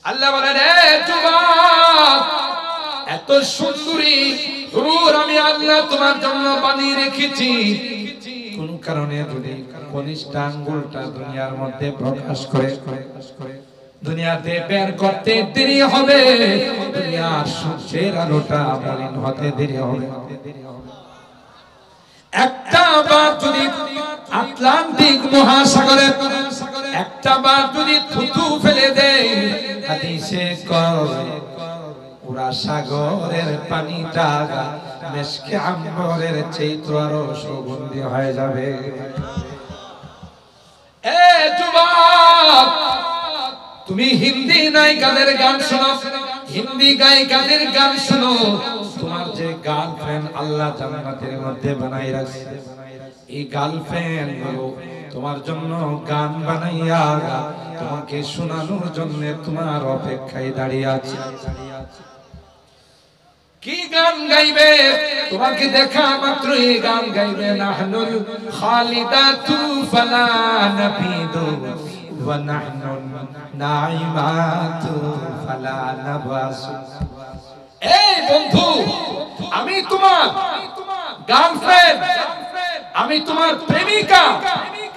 আল্লাহ বলেন, এ যুবক, এত সুন্দরী হুর আমি আল্লাহ তোমার জন্য বানিয়ে রেখেছি। কোন কারণে যদি কনিষ্ঠ আঙ্গুলটা দুনিয়ার মধ্যে প্রকাশ করে দুনিয়াতে বের করতে দেরি হবে, দুনিয়ার সূর্যের আলোটা মলিন হতে দেরি হবে। একটা বার যদি আটলান্টিক মহাসাগরে একটা বার যদি থুতু ফেলে দেয়, হাদিসে কয় পুরা সাগরের পানিটা মেশকে আম্বরের চেয়ে আরো সুগন্ধি হয়ে যাবে। এ যুবক, তুমি হিন্দি নায়িকাদের গান শোনো, হিন্দি গায়িকাদের গান শোনো, তোমার যে গার্লফ্রেন্ড আল্লাহ জান্নাতের মধ্যে বানাই রাখছে, এই গার্লফ্রেন্ড গুলো তোমার জন্য গান বানাইয়া তোমাকে শোনানোর জন্য তোমার অপেক্ষায় দাঁড়িয়ে আছে। কি গান গাইবে? তোমাকে দেখা মাত্র এই গান গাইবে, নাহনুল খালিদাতু ফালা নাফিদু ওয়া নাহনু নাইমাতু ফালা নাবাসু। এই বন্ধু, আমি তোমার গার্লফ্রেন্ড, আমি তোমার প্রেমিকা,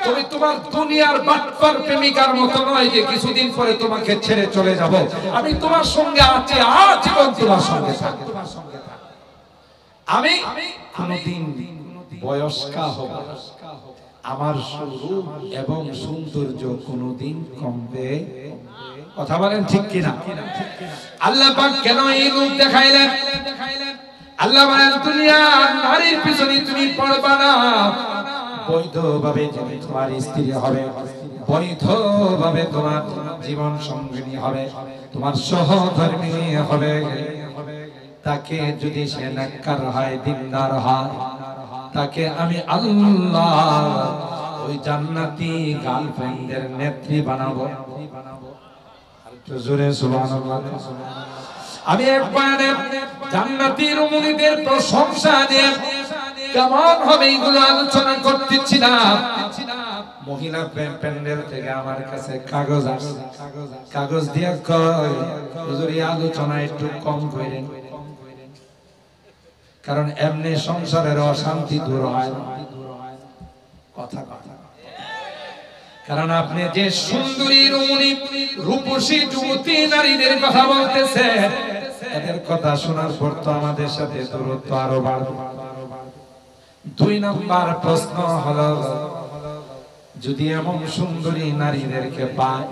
তুমি তোমার দুনিয়ার বাটপার প্রেমিকার মতো নয় যে কিছুদিন পরে তোমাকে ছেড়ে চলে যাব। আমি তোমার সঙ্গে আছি, আজীবন তোমার সঙ্গে থাকব। আমি কোনদিন বয়স্কা হব, আমার রূপ এবং সৌন্দর্য কোনদিন কমবে। কথা বলেন ঠিক কিনা? আল্লাহ পাক কেন এই রূপ দেখাইলেন? আল্লাহ বলেন, দুনিয়ার নারীর পিছনে তুমি পড়বা না, বৈধভাবে তুমি তোমার স্ত্রী হবে, বৈধভাবে তোমার জীবন সঙ্গিনী হবে, তোমার সহধর্মিণী হবে। তাকে যদি সে নেককার হয়, দিনদার হয়, তাকে আমি আল্লাহ ওই জান্নাতি গার্লফ্রেন্ডের নেত্রী বানাবো। জোরে সুবহানাল্লাহ। আমি একবার জান্নাতি রমণীদের প্রশংসা নিয়ে কেমন হবে এগুলো আলোচনা করতেছিলাম। মহিলা প্যান্ডেল থেকে আমার কাছে কাগজ আসে, কাগজ দিয়ে কয়, হুজুর এই আলোচনা একটু কম করেন, কারণ এমনি সংসারের অশান্তি দূর হয় না। কথা কথা, কারণ আপনি যে সুন্দরী রমণী রূপসী যুবতী নারীদের কথা বলতেছেন, এদের কথা শোনার পর তো আমাদের সাথে দূরত্ব আরো বাড়বে। দুই নাম্বার প্রশ্ন হলো, যদি এমন সুন্দরী নারীদেরকে পায়,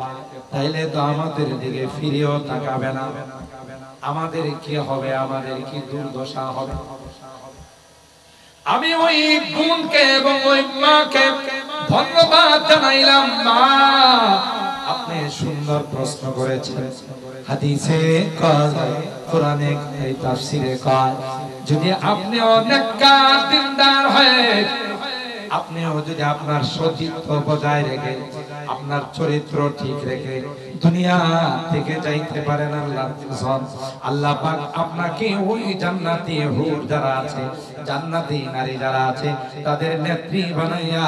তাইলে তো আমাদের দিকে ফিরেও তাকাবে না। আমাদের কি হবে? আমাদের কি দুর্দশা হবে? আমি ওই বোনকে এবং ওই মাকে ধন্যবাদ জানাইলাম। মা, আপনি সুন্দর প্রশ্ন করেছেন। হাদিসে কয়, কোরআনে এই তাফসীরে কয়, যদি আপনি নেককার দিনদার হয়ে, আপনিও যদি আপনার সতীত্ব বজায় রেখে, আপনার চরিত্র ঠিক রেখে দুনিয়া থেকে যাইতে পারেন, আল্লাহ পাক আপনাকে ওই জান্নাতি হুর যারা আছে, জান্নাতি নারী যারা আছে, তাদের নেত্রী বানাইয়া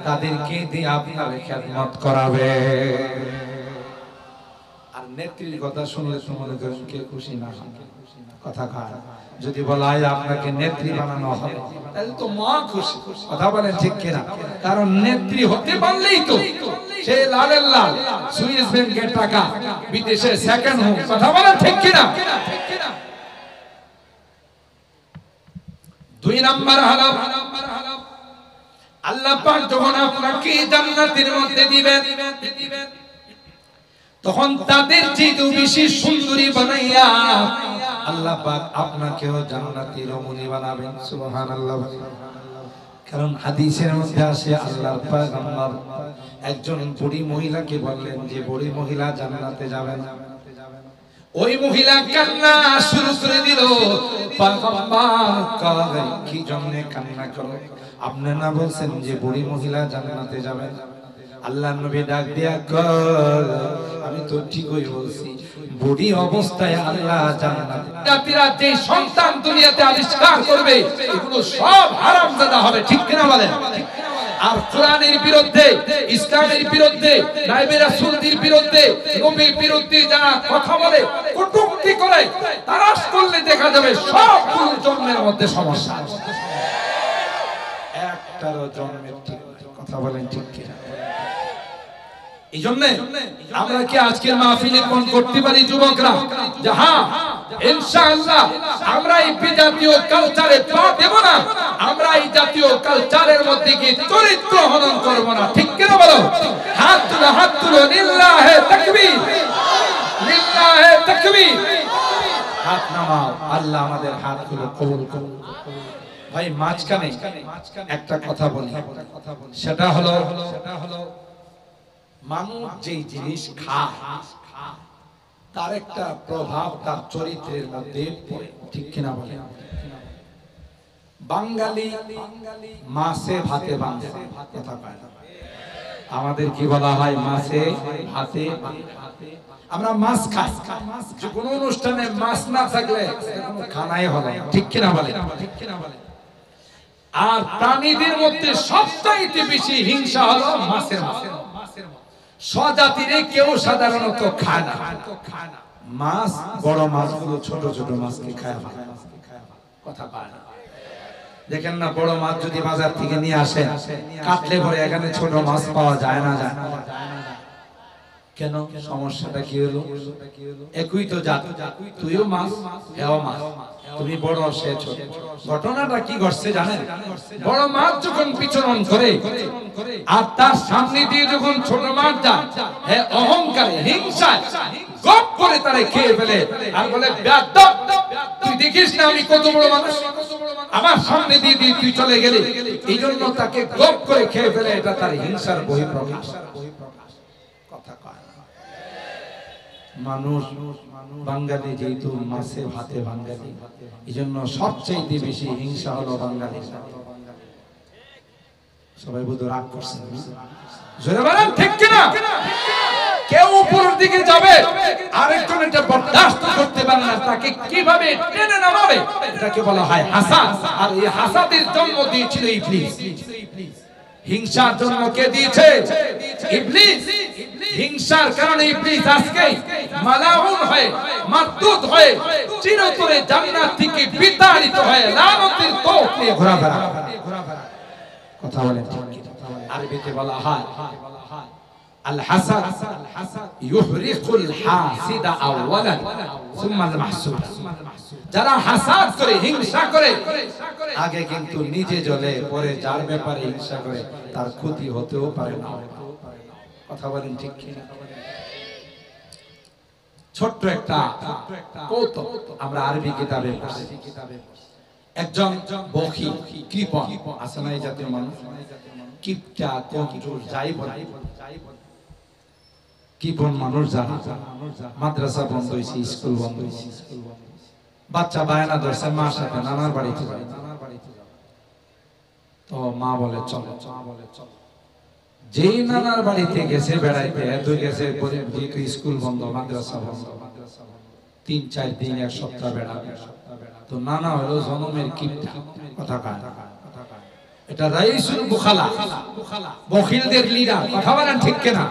তাদেরকে দিয়ে আপনার খেদমত করাবে। আর নেত্রীর কথা শুনলে তো মনে করেন কে খুশি না? কথা খায়। যদি বলা হয় আপনাকে নেত্রী বানানো হবে, তাহলে তো মা খুশি। কথা বলেন ঠিক কিনা? কারণ নেত্রী হতে পারলেই তো সে লালের লাল, সুইস ব্যাংকের টাকা, বিদেশে সেকেন্ড হোম। কথা বলেন ঠিক কিনা? দুই নাম্বার হলো, আল্লাহ পাক যখন আপনাকে জান্নাতের মধ্যে দিবেন, তখন তাদের চেয়ে বেশি সুন্দরী বানাইয়া আল্লাহ পাক আপনাকেও জান্নাতি রমণী বানাবেন। সুবহানাল্লাহ। কারণ হাদিসের মধ্যে আসে, আল্লাহর পয়গম্বর একজন বুড়ি মহিলাকে বললেন যে বুড়ি মহিলা জান্নাতে যাবেন। ওই মহিলা কান্না শুরু করে দিল। পয়গম্বর কয়, কি জন্য কান্না করো? আপনি না বলছেন যে বুড়ি মহিলা জান্নাতে যাবেন? আল্লাহর নবী ডাক দিয়া কয়, আমি তো ঠিকই বলছি, বুড়ি অবস্থায় আল্লাহ জান্নাতে যে সন্তান দুনিয়াতে আবিষ্কার করবে, এগুলো সব হারামজাদা হবে। ঠিক কিনা বলেন? আর কোরআনের বিরুদ্ধে, ইসলামের বিরুদ্ধে, নাইবে রাসূলদের বিরুদ্ধে, নবীর বিরুদ্ধে যারা কথা বলে, কটূক্তি করে, তারাশ করলে দেখা যাবে সবগুলো জন্মের মধ্যে সমস্যা আছে। একটারও জন্মের ঠিক কথা বলেন ঠিক কি না? এই জন্য আমরা কি আজকের মাহফিলে কোন করতে পারি যুবকরা যে হ্যাঁ ইনশাআল্লাহ আমরা এই বিজাতীয় কালচারে পা দেব না, আমরা এই জাতীয় কালচারের মধ্যে কি চরিত্র হনন করব না, ঠিক কি না বলো? হাত তুলো লিল্লাহে তাকবীর, লিল্লাহে তাকবীর। হাত নামাও, আল্লাহ আমাদের হাতগুলো কবুল করুন। ভাই মাঝখানে একটা কথা বলি, সেটা হলো মানুষ যেই জিনিস খায় তার একটা প্রভাব তার চরিত্রের মধ্যে পড়ে, ঠিক কিনা বলেন? বাঙালি মাছে ভাতে বাঁধে কথা কয় না, আমাদের কি বলা হয়? মাছে ভাতে। আমরা মাছ খাই, যে কোনো অনুষ্ঠানে মাছ না থাকলে কোনো খানাই হবে, ঠিক কিনা বলেন? আর প্রাণীদের মধ্যে সবচাইতে বেশি হিংসা হলো মাছের মধ্যে। স্বজাতির কেউ সাধারণত খায় না মাছ, বড় মাছগুলো ছোট ছোট মাছকে খায় কথা পায় না। দেখেন না, বড় মাছ যদি বাজার থেকে নিয়ে আসে কাটলে পরে এখানে ছোট মাছ পাওয়া যায় না, যায় না। কেন? সমস্যাটা কি হলো? একই তো জাত, তুইও মাছ এও মাছ, তুমি বড় সে ছোট। ঘটনাটা কি ঘটছে জানেন? বড় মাছ যখন বিচরণ করে আর তার সামনে দিয়ে যখন ছোট মাছ যায়, হে অহংকারে হিংসায় গপ করে তারে খেয়ে ফেলে আর বলে বেয়াদব, তুই দেখিস না আমি কত বড় মানুষ, আমার সামনে দিয়ে দিয়ে তুই চলে গেলি। এই জন্য তাকে গপ করে খেয়ে ফেলে, এটা তার হিংসার বহিঃপ্রকাশ। কথা কয় মানুষ বাঙালি যেহেতু মাছে ভাতে বাঙালি, এই জন্য সবচেয়ে বেশি হিংসা হলো বাঙালি। সবাই বোধ রাগ করছেন, জোরে বলেন ঠিক কিনা? কেউ উপরের দিকে যাবে, আরেকজন এটা বরদাস্ত করতে পারে না, তাকে কিভাবে টেনে নামাবে, এটাকে বলা হয় হাসাদ। আর এই হাসাদের জন্ম দিয়েছিল ইবলিস। হিংসার জন্ম কে দিয়েছে? ইবলিস। হিংসার কারণে ইবলিস আজকে মালাউন হয়ে, মারদুদ হয়ে, চিরতরে জান্নাত থেকে বিতাড়িত হয়ে লানতের তোপ নিয়ে ঘোরাফেরা। কথা বলেন ঠিক কি? আরবিতে বলা হয় আল হাসাদ ইউহরিকুল হাসিদা আওয়ালান সুম্মা আল মাহসুদ। যারা হাসাদ করে, হিংসা করে, আগে কিন্তু নিজে জ্বলে, পরে যার ব্যাপারে হিংসা করে তার ক্ষতি হতেও পারে না। কথা বলেন ঠিক কি? ছোট্ট একটা কৌতুক আমরা আরবি কিতাবে পড়ছি। একজন বখি, কৃপণ আছে না এই জাতীয় মানুষ, কিপটা কঞ্জুস যাই বলে, কৃপণ মানুষ জানা, মাদ্রাসা বন্ধ হয়েছে, স্কুল বন্ধ হয়েছে, বাচ্চা বায়না ধরছে মার সাথে নানার বাড়িতে যাবে, তো মা বলে চলো। যেই নানার বাড়িতে গেছে বেড়াইতে, এত গেছে যেহেতু স্কুল বন্ধ, মাদ্রাসা বন্ধ, ৩-৪ দিন, ১ সপ্তাহ বেড়াবে। তো নানা হলো জনমের কিপটা কথা কয়। এটা রাইসুল বুখালা, বখিলদের লিডার। কথা বলেন ঠিক কিনা?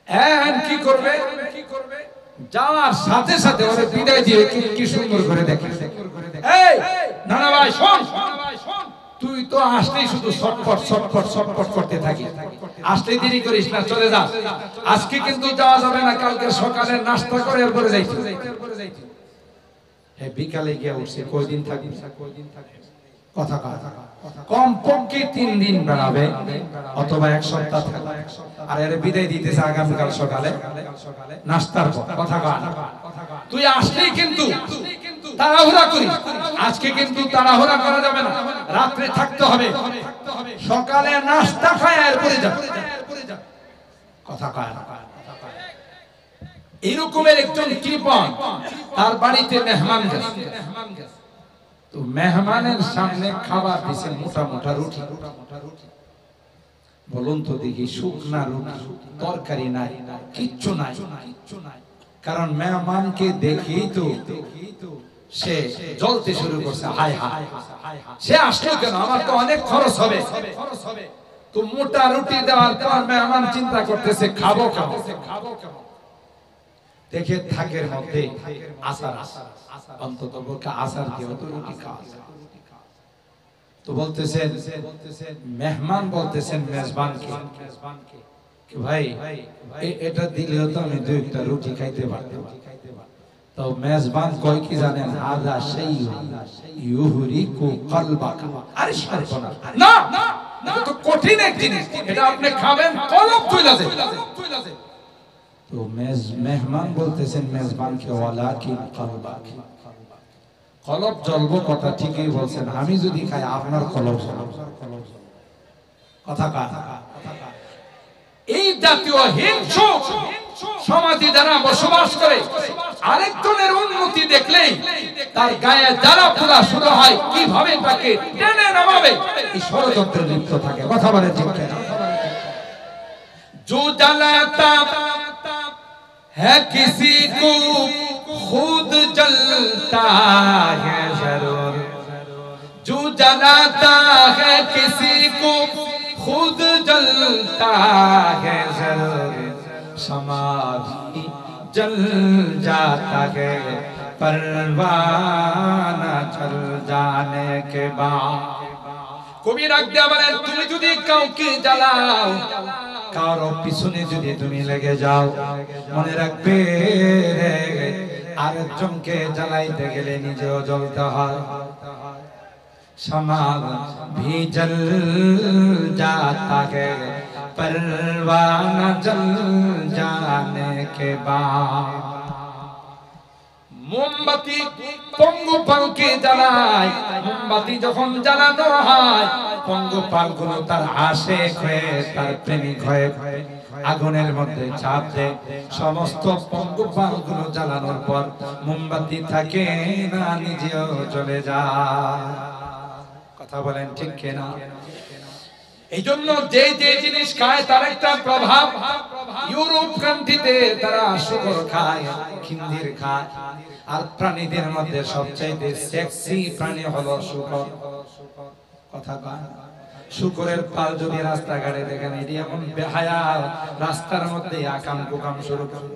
এন কি করবে? যাওয়ার সাথে সাথে ওরে বিদায় দিয়ে কি সুন্দর করে দেখে, এই নানা ভাই শোন, তুই তো আসলেই শুধু ছটফট ছটফট ছটফট করতে থাকি, আসলেই দেরি করিস না, চলে যা। আজকে কিন্তু যাওয়া যাবে না, কালকে সকালে নাস্তা করে এরপরে যাইতে। হ্যাঁ, বিকালে গিয়ে উঠছে, কয়দিন থাকবি? কথা কমপক্ষে ৩ দিন বেড়াবে অথবা ১ সপ্তাহ থাকবে, আর এর বিদায় দিতেছে আগামীকাল সকালে নাস্তার পর। কথা কয় তুই আসলেই কিন্তু তাড়াহুড়া করি, আজকে কিন্তু তাড়াহুড়া করা যাবে না, রাত্রে থাকতে হবে, সকালে নাস্তা খায় এরপরে যাবে। কথা কয় না। এরকমের একজন কৃপণ, তার বাড়িতে মেহমান গেছে, তো মেহমানের সামনে খাবার দিছে মোটা মোটা রুটি। বলুন তো দেখি, শুকনা রুটি, তরকারি নাই, কিচ্ছু নাই। কারণ মেহমানকে দেখেই তো সে জ্বলতে শুরু করছে, হায় হায় সে আসলো কেন, আমার তো অনেক খরচ হবে। তো মোটা রুটি দেওয়ার পর মেহমান চিন্তা করতেছে খাবো খাবো, দেখে থাকের মধ্যে আসার, অন্তত পক্ষে আসার কি হতো, রুটি খাওয়া। তো বলতেছেন মেহমান, বলতেছেন মেজবানকে কি ভাই এটা দিলেও তো আমি দুইটা রুটি খাইতে পারতাম। তো মেজবান কয় কি জানেন, হাযা শাইউন ইউহরিকু কলবাকা। আরে সর্বনাশ, না এটা তো কঠিন এক জিনিস, এটা আপনি খাবেন কলব চলে যাবে। তো মেহমান বলতেছেন মেজবানকে, ওয়ালাকিন কলবাক, কলব জ্বলবো কথা ঠিকই বলছেন, আমি যদি খাই আপনার কলব কথা কা। এই জাতীয় হিংসু সমাজে যারা বসবাস করে, আরেকজনের উন্নতি দেখলেই তার গায়ে জ্বালা পোড়া শুরু হয়, কিভাবে তাকে টেনে নামাবে এই ষড়যন্ত্রে লিপ্ত থাকে। কথা বলে ঠিক না? जो जलाता है किसी को खुद जलता है जरूर, जो जलाता है किसी को खुद जलता है जरूर, शमा भी जल जाता है परवाना जल जाने के बाद। কবি রাখ দেয়া বলেন, তুমি যদি কাউকে জ্বালাও, কারো পিছনে যদি তুমি লেগে যাও, মনে রাখবে আরেকজনকে জ্বালাইতে গেলে নিজেও জ্বলতে হয়। समाल भी जल जाता है परवाना जल जाने के बाद। মোমবাতি পঙ্গপালকে জ্বালায়, মোমবাতি যখন জ্বালানো হয় পঙ্গপালগুলো তার আশেক হয়ে, তার প্রেমিক হয়ে আগুনের মধ্যে চাপ দেয়। সমস্ত পঙ্গপালগুলো জ্বালানোর পর মোমবাতি থাকে না, নিজেও চলে যায়। কথা বলেন ঠিক কিনা? এই জন্য যে যে জিনিস খায় তার একটা প্রভাব। ইউরোপ কান্ট্রিতে তারা শুকর খায়, খিন্দির খায়, আর প্রাণীদের মধ্যে সবচেয়ে সেক্সি প্রাণী হলো শুকর। কথা কয়, শুকরের পাল যদি রাস্তাঘাটে দেখেন, এটি এমন বেহায়া, রাস্তার মধ্যে আকাম কুকাম শুরু করে।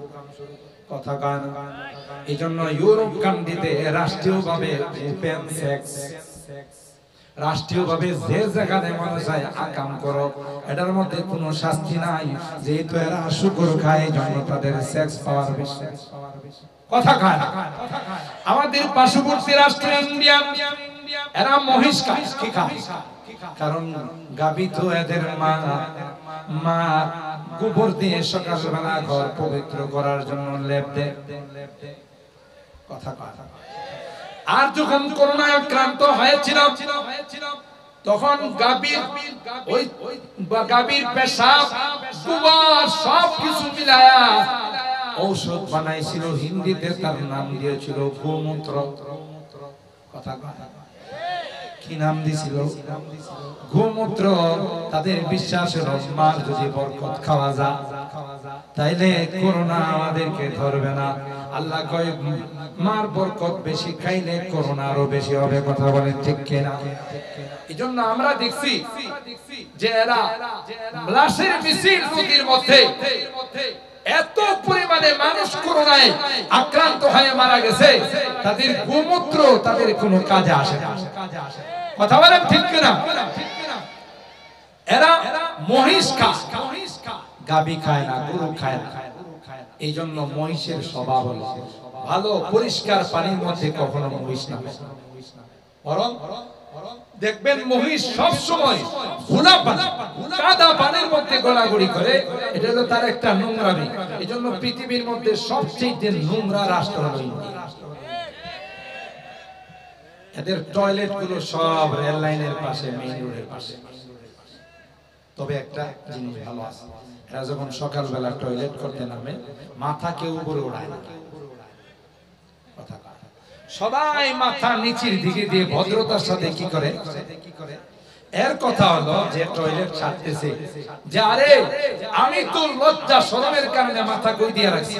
কথা কয় না? এই জন্য ইউরোপ কান্ট্রিতে রাষ্ট্রীয়ভাবে ওপেন সেক্স, রাষ্ট্রীয়ভাবে যে জায়গায় মানুষ যায় আকাম করো, এটার মধ্যে কোনো শাস্তি নাই, যেহেতু এরা শুকর খায় এই জন্য তাদের সেক্স পাওয়ার বেশি। কথা খায় না? আমাদের পার্শ্ববর্তী রাষ্ট্র ইন্ডিয়া, এরা মহিষ খায়। কি খায়? কারণ গাভী তো এদের মা গোবর দিয়ে সকালবেলা ঘর পবিত্র করার জন্য লেপ দেয়। কথা কয়। আর যখন করোনায় আক্রান্ত হয়েছিল তখন গাভীর পেশাব গোবর সবকিছু মিলায়া ঔষধ বানাইছিল, হিন্দিতে তার নাম দিয়েছিল গোমূত্র। কথা কি নাম দিছিল? গোমূত্র। তাদের বিশ্বাস হলো মার যদি বরকত খাওয়া যায় তাইলে করোনা আমাদেরকে ধরবে না। আল্লাহ কয় মার বরকত বেশি খাইলে করোনা আরো বেশি হবে। কথা বলেন ঠিক কিনা? এজন্য আমরা দেখছি যে এরা লাশের মিছিল নদীর মধ্যে এত পরিমাণে মানুষ করোনায় আক্রান্ত হয়ে মারা গেছে, তাদের গোমূত্র তাদের কোনো কাজে আসে না। কথা বলেন ঠিক কিনা? এরা মহিষ খায়, গাভী খায় না, গরু খায় না। এই জন্য মহিষের স্বভাব হলো ভালো, পরিষ্কার পানির মধ্যে কখনো মহিষ না, বরং দেখবেন মহিষ সব সময় ঘোলা পানি, কাদা পানির মধ্যে গোড়াগড়ি করে। এটা হলো তার একটা নোংরামি। এই জন্য পৃথিবীর মধ্যে সবচেয়ে নোংরা রাষ্ট্র হলো ইন্ডিয়া। এদের টয়লেট গুলো সব রেল লাইনের পাশে, মেইন রোডের পাশে। তবে একটা জিনিস ভালো আছে, এরা যখন সকালবেলা টয়লেট করতে নামে মাথা কেউ উপরে ওড়ায় না। সবাই মাথা নিচের দিকে দিয়ে ভদ্রতার সাথে কি করে? এর কথা হলো যে টয়লেট ছাড়তেছে যে আরে আমি তো লজ্জা শরমের কারণে মাথা কই দিয়ে রাখছি,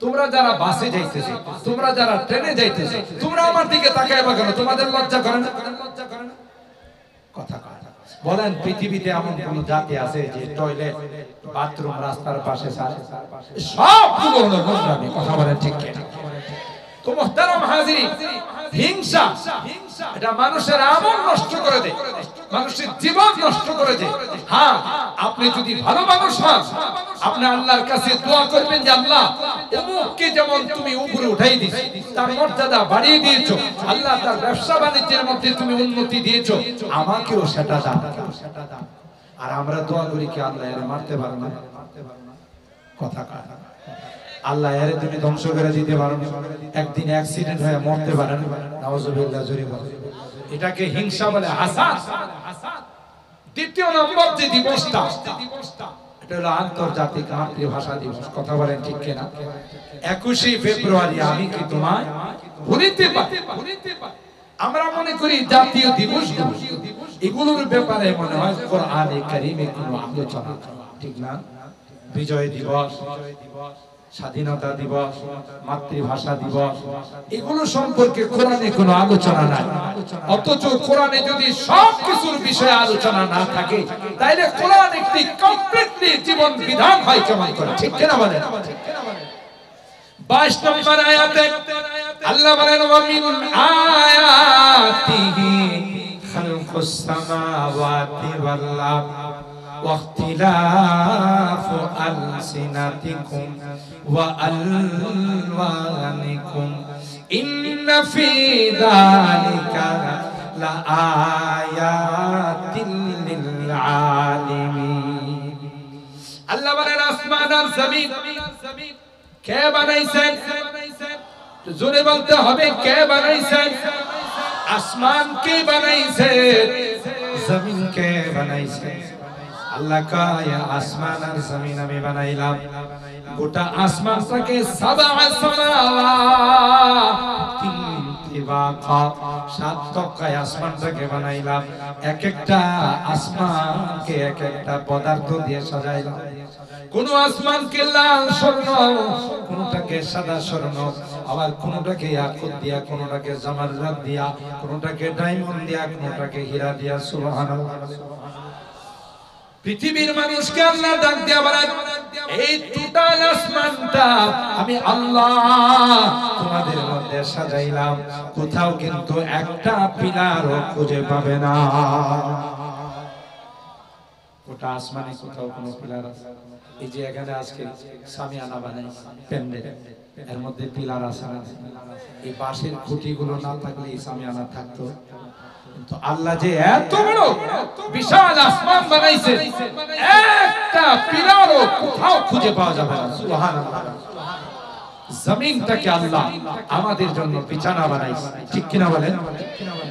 তোমরা যারা বাসে যাইতেছো, তোমরা যারা ট্রেনে যাইতেছো, তোমরা আমার দিকে তাকাইবা কেন? তোমাদের লজ্জা করে না? কথা বলেন, পৃথিবীতে এমন কোন জাতি আছে যে টয়লেট বাথরুম রাস্তার পাশে ছাড়ে? সবগুলো হলো নোংরামি। কথা বলেন ঠিক কি না? তো মুহতারাম হাজিরিন, হিংসা এটা মানুষের আমল নষ্ট করে দেয়, মানুষের জীবন নষ্ট করে দেয়। হ্যাঁ, আপনি যদি ভালো মানুষ হন, আপনি আল্লাহর কাছে দোয়া করবেন যে আল্লাহ অমুককে যেমন তুমি উপরে উঠাই দিয়েছো, তার মর্যাদা বাড়িয়ে দিয়েছো, আল্লাহ তার ব্যবসা বাণিজ্যের মধ্যে তুমি উন্নতি দিয়েছো, আমাকেও সেটা দাও। আর আমরা দোয়া করি কি আল্লাহ এর মারতে পারো না? কথা কাটা। আল্লাহ এর তুমি ধ্বংস করে দিতে পারো না? একদিন অ্যাক্সিডেন্ট হয়ে মরতে পারেন, নাউজুবিল্লাহ জোরে বলে। এটাকে হিংসা বলে, হাসাদ। দ্বিতীয় নম্বর যে দিবসটা, এটা হলো আন্তর্জাতিক মাতৃভাষা দিবস। কথা বলেন ঠিক কি না? 21 ফেব্রুয়ারি আমি কি তোমায় ভুলিতে পারি? আমরা মনে করি জাতীয় দিবসগুলো, এগুলোর ব্যাপারে মনে হয় কোরআনে কারীমে কোনো আলোচনা, ঠিক না? বিজয় দিবস, স্বাধীনতা দিবস, মাতৃভাষা দিবস, এগুলো সম্পর্কে কোরআনে কোনো আলোচনা নাই। অথচ কোরআনে যদি সব কিছুর বিষয়ে আলোচনা না থাকে, তাইলে কোরআন একটি কমপ্লিটলি জীবন বিধান হয় কেমন করে? ঠিক কিনা বলেন? 22 নম্বর আয়াতে আল্লাহ বলেন, ওয়া মিন আয়াতিহি খালকুস সামাওয়াতি ওয়াল আরদ ওয়াখতিলাফু আলসিনাতিকুম ওয়া আলওয়ানিকুম ইন্না ফি যালিকা লাআয়াতিন লিল আলিমিন। আল্লাহ বলেন, আসমান আর জমিন কে বানাইছেন? জোরে বলতে হবে, কে বানাইছেন? আসমান কে বানাইছে? জমিন কে বানাইছে? আল্লাহ কয়, আসমান আর জমিন আমি বানাইলাম। গোটা আসমানটাকে সাবা সামাওয়াত তিবাকা, 7 তক্কায় আসমানটাকে বানাইলাম। এক একটা আসমানকে এক একটা পদার্থ দিয়ে সাজাইলাম। কোন আসমানকে লাল স্বর্ণ, কোনটাকে সাদা স্বর্ণ, আবার কোনটাকে ইয়াকুত দিয়া, কোনটাকে জামারজাদ দিয়া, কোনটাকে ডায়মন্ড দিয়া, কোনটাকে হীরা দিয়া। সুবহানাল্লাহ। পৃথিবীর মানুষকে আল্লাহ ডাক দিয়া বলেন, এই টোটাল আসমানটা আমি আল্লাহ তোমাদের মধ্যে সাজাইলাম, কোথাও কিন্তু একটা পিলারও খুঁজে পাবে না। গোটা আসমানে কোথাও কোনো পিলার আছে? এই যে এখানে আজকে সামিয়ানা বানাইছে, প্যান্ডেল, এর মধ্যে পিলার আছে না? এই বাঁশের খুঁটিগুলো না থাকলে এই সামিয়ানা থাকতো? কিন্তু আল্লাহ যে এত বড় বিশাল আসমান বানাইছে, একটা পিলারও কোথাও খুঁজে পাওয়া যাবে না। সুবহানাল্লাহ। জমিনটাকে আল্লাহ আমাদের জন্য বিছানা বানাইছে, ঠিক কিনা বলেন?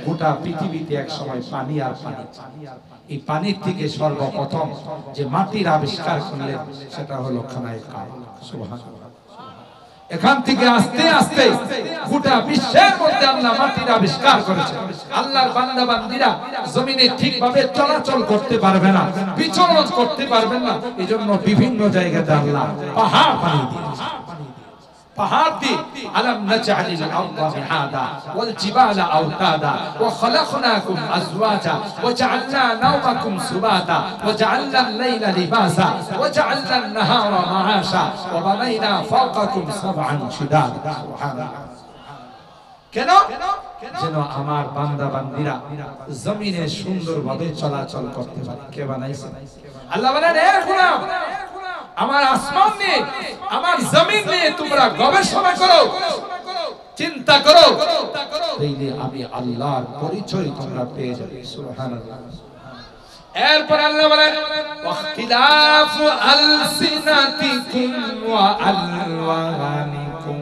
গোটা পৃথিবীতে এক সময় পানি আর পানি। এই পানির থেকে সর্বপ্রথম যে মাটির আবিষ্কার করলেন সেটা হলো খানায়ে কাবা। সুবহানাল্লাহ। এখান থেকে আস্তে আস্তে গোটা বিশ্বের মধ্যে আল্লাহ মাটির আবিষ্কার করেছে। আল্লাহর বান্দা বান্দীরা জমিনে ঠিকভাবে চলাচল করতে পারবে না, বিচরণ করতে পারবেন না। এজন্য বিভিন্ন জায়গাতে আল্লাহ পাহাড় বানিয়ে দিয়েছে। পাহাড় দিয়ে আলাম নাজআলিল আরদা মিহাদা ওয়াল জিবালা আওতাদা ওয়া খালাকনাকুম আজওয়াজা ওয়া জাআলনা নাওমাকুম সুবাতা ওয়া জাআলনা আল-লাইলা লিবাসা ওয়া জাআলনা আন-নাহারা মাআশা ওয়া বানাইনা ফাওকাকুম সাবআন শিদাদা। সুবহানাল্লাহ। কেন? যেন আমার বান্দা বান্দীরা জমিনে সুন্দরভাবে চলাচল করতে পারে। কে বানাইছে? আল্লাহ বলেন, হে গোলাম, আমার আসমান নিয়ে, আমার জমিন নিয়ে তোমরা গবেষণা করো, চিন্তা করো, তাইলে আমি আল্লাহর পরিচয় তোমরা পেয়ে যাবে। সুবহানাল্লাহ। এরপর আল্লাহ বলেন, ওয়াখতিলাফু আলসিনাতিকুম ওয়া আলওয়ানিকুম,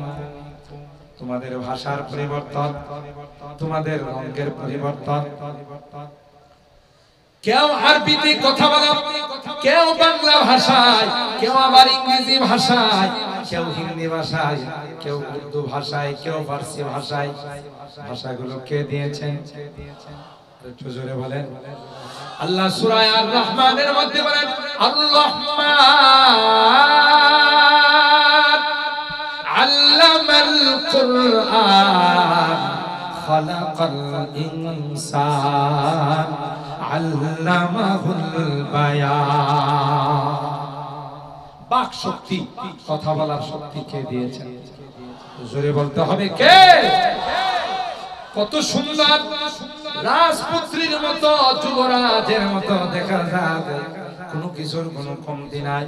তোমাদের ভাষার পরিবর্তন, তোমাদের রঙের পরিবর্তন। কেউ আরবিতে কথা বলে, কেউ বাংলা ভাষায়, কেউ আবার ইংরেজি ভাষায়, কেউ হিন্দি ভাষায়, কেউ উর্দু ভাষায়, কেউ ফার্সি ভাষায়। ভাষাগুলো কে দিয়েছেন? একটু জোরে বলেন। আল্লাহ সূরা আর রহমানের মধ্যে বলেন, আর রহমান কুরআন খালাকাল ইনসান আল্লামাহুল বায়ান। বাক শক্তি, কথা বলার শক্তি কে দিয়েছেন? জোরে বলতে হবে কে? কত সুন্দর রাজপুত্রীর মতো, যুবরাজের মতো দেখা যায়, কোনো কিছুর কোনো কমতি নাই,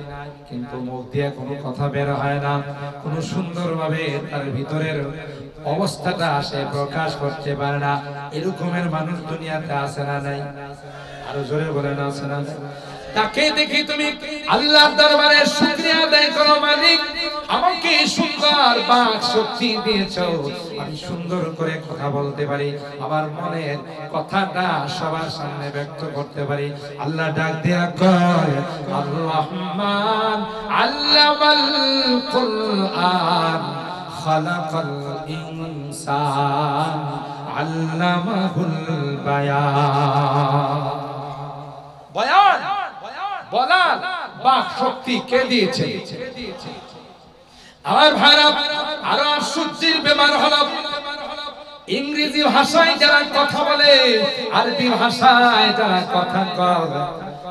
কিন্তু মুখ দিয়ে কোনো কথা বের হয় না, কোনো সুন্দরভাবে তার ভিতরের অবস্থাটা সে প্রকাশ করতে পারে না। এরকমের মানুষ দুনিয়াতে আছে না নাই? আরো জোরে বলেন আছে না? তাকে দেখি তুমি আল্লাহর দরবারে শুকরিয়া আদায় করো, মালিক আমাকে সুন্দর বাক শক্তি দিয়েছো, আমি সুন্দর করে কথা বলতে পারি, আমার মনের কথাটা সবার সামনে ব্যক্ত করতে পারি। আল্লাহ ডাক দেয়া কয়, আর রহমান আল্লামাল কুরআন খালাকাল ইনসান আল্লামাহুল বায়ান। বয়ান বলার বাক শক্তি কে দিয়েছে? আমার ভাইরা, আরো আশ্চর্যের ব্যাপার হলো, ইংরেজি ভাষায় যারা কথা বলে, আরবি ভাষায় যারা কথা বলে,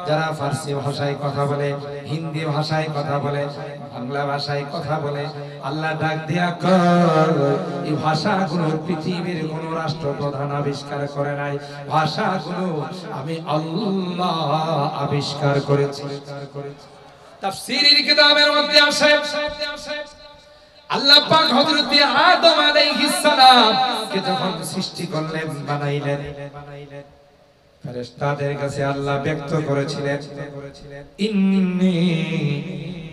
যারা ফার্সি ভাষায় কথা বলে, হিন্দি ভাষায় কথা বলে, বাংলা ভাষায় কথা বলে, আল্লাহ ডাক দিয়া কর, এই ভাষাগুলো পৃথিবীর কোন রাষ্ট্রপ্রধান আবিষ্কার করে নাই, ভাষাগুলো আমি আল্লাহ আবিষ্কার করেছি। তাফসীরের কিতাবের মধ্যে আসে, আল্লাহ পাক হযরত আদম আলাইহিস সালাম কে যখন সৃষ্টি করলেন, বানাইলেন, ফেরেশতাদের কাছে আল্লাহ ব্যক্ত করেছিলেন, ইন্নী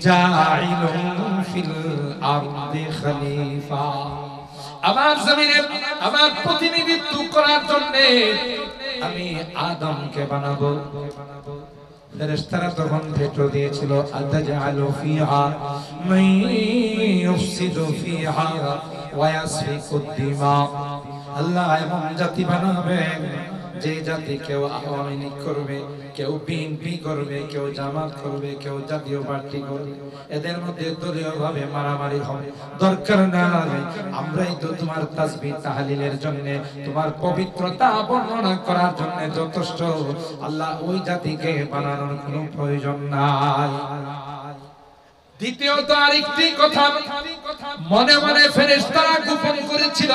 জাইলুন ফিল আরদি খলিফা, আমার জমিনে আমার প্রতিনিধিত্ব করার জন্য আমি আদমকে বানাবো। ফেরেশতারা তখন ভেটো দিয়েছিল, আতাজআলু ফিহা মান ইউফসিদু ফিহা ওয়া ইয়াসফিকুদ দিমা, আল্লাহ এমন জাতি বানাবেন যে জাতি কেউ আওয়ামী লীগ করবে, কেউ বিএনপি করবে, কেউ জামাত করবে, কেউ জাতীয় পার্টি করবে, এদের মধ্যে দলীয় ভাবে মারামারি হবে, দরকার নাই, আমরাই তো তোমার তাসবিহ তাহলিলের জন্য, তোমার পবিত্রতা বর্ণনা করার জন্য যথেষ্ট, আল্লাহ ওই জাতিকে বানানোর কোনো প্রয়োজন নাই। দ্বিতীয়ত আরেকটি কথা মনে মনে ফেরেশতারা গোপন করেছিল,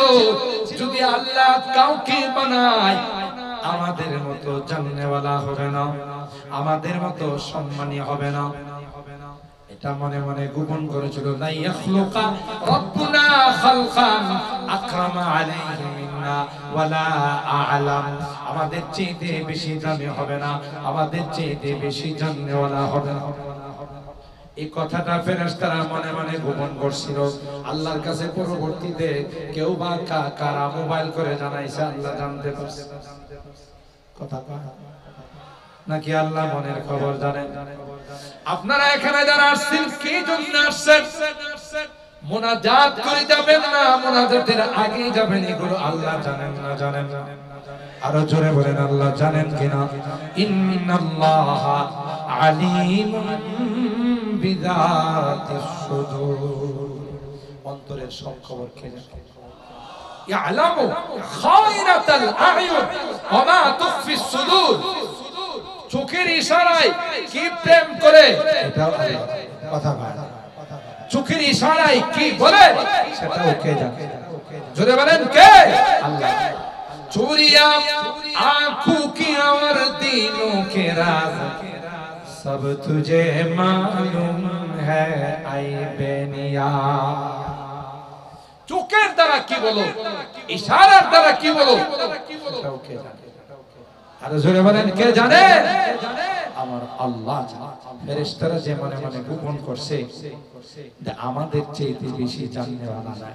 যদি আল্লাহ কাউকে বানায় আমাদের মতো জান্নেওয়ালা হবে না, আমাদের মতো সম্মানী হবে না, এটা মনে মনে গোপন করেছিল। লা ইয়াখলুকা রাব্বুনা খালকান আকরামা আলাইহি মিন্না ওয়ালা আ'লাম, আমাদের চেয়ে বেশি জানে হবে না, আমাদের চেয়ে বেশি জান্নেওয়ালা হবে না। এই কথাটা ফেরেশতারা মনে মনে গোপন করছিল। আল্লাহর কাছে পরবর্তীতে কেউ বা কারা মোবাইল করে জানাইছে, আল্লাহ জানতে পারছে। কথা নাকি আল্লাহ মনের খবর জানেন? আপনারা এখানে যারা আসছেন, কি জন্য আসছেন? মুনাজাত করে যাবেন না মুনাজাতের আগে যাবেন, এগুলো আল্লাহ জানেন না? জানেন না? আরো জোরে বলেন, আল্লাহ জানেন কিনা? ইন্নাল্লাহা আলিমুন বিযাতিস সুদূর, অন্তরের সব খবর কে জানে? ইয়ালামু খায়িনাতাল আ'য়ুন ওয়া মা তুখফিস সুদূর, চোখের ইশারায় কি প্রেম করে এটা কথা বলে, চোখের ইশারায় কি বলে সেটাও কে জানে? জোরে বলেন কে? আল্লাহ। চুরিয়া आंखों की और दिलों के राज सब तुझे मालूम है ऐ बेनिया, চোখের দ্বারা কি বলো, ইশারার দ্বারা কি বলো, সেটাও কে জানে? আর জোরে বলেন কে জানে? আমার আল্লাহ জানে। ফেরেশতারা যে মনে মনে গোপন করছে, আমাদের চেয়ে বেশি জানেওয়ালা নাই,